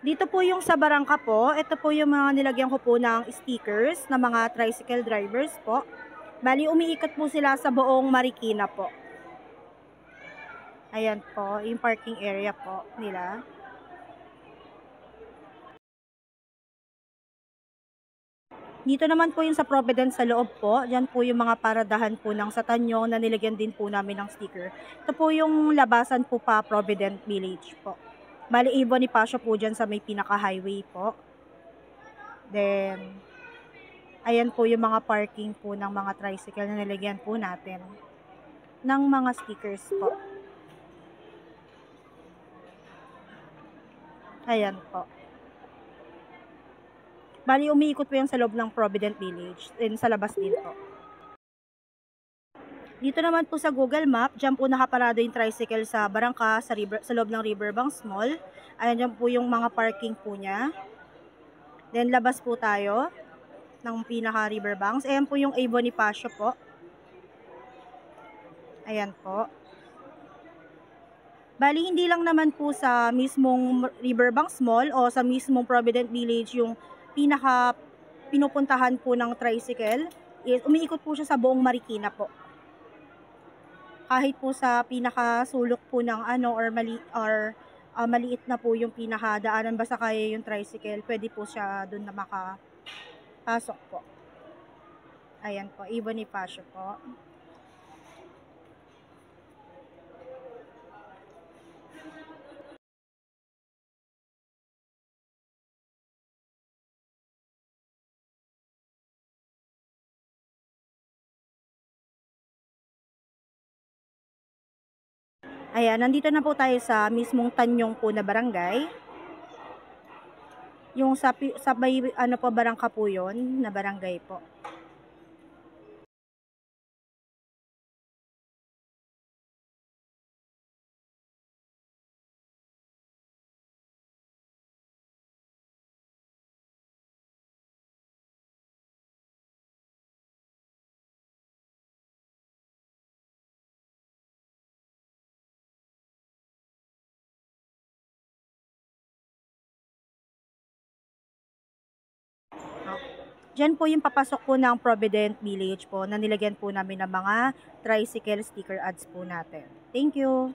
Dito po yung sa Barangka po, ito po yung mga nilagyan ko po ng stickers na mga tricycle drivers po. Bali, umiikot po sila sa buong Marikina po. Ayan po, yung parking area po nila. Dito naman po yung sa Providence sa loob po. Diyan po yung mga paradahan po ng sa Tanyong na nilagyan din po namin ng sticker. Ito po yung labasan po pa Providence Village po. Bali, Bonifacio po dyan sa may pinaka-highway po. Then, ayan po yung mga parking po ng mga tricycle na nilagyan po natin ng mga stickers po. Ayan po. Bali, umiikot po yan sa loob ng Providence Village. And sa labas din po. Dito naman po sa Google Map, dyan po nakaparado yung tricycle sa Barangka, sa loob ng Riverbanks Mall. Ayan dyan po yung mga parking po niya. Then, labas po tayo ng pinaka Riverbanks. Ayan po yung Bonifacio po. Ayan po. Bali, hindi lang naman po sa mismong Riverbanks Mall o sa mismong Providence Village yung pinaka pinupuntahan po ng tricycle. Umiikot po siya sa buong Marikina po. Kahit po sa pinakasulok po ng maliit na po yung pinakadaanan, basta kaya yung tricycle, pwede po siya doon na makapasok po. Ayan po, Bonifacio po. Ayan, nandito na po tayo sa mismong Tanyong po na barangay. Yung sa may po, Barangka po yun, na barangay po. Diyan po yung papasok po ng Providence Village po na nilagyan po namin ng mga tricycle sticker ads po natin. Thank you!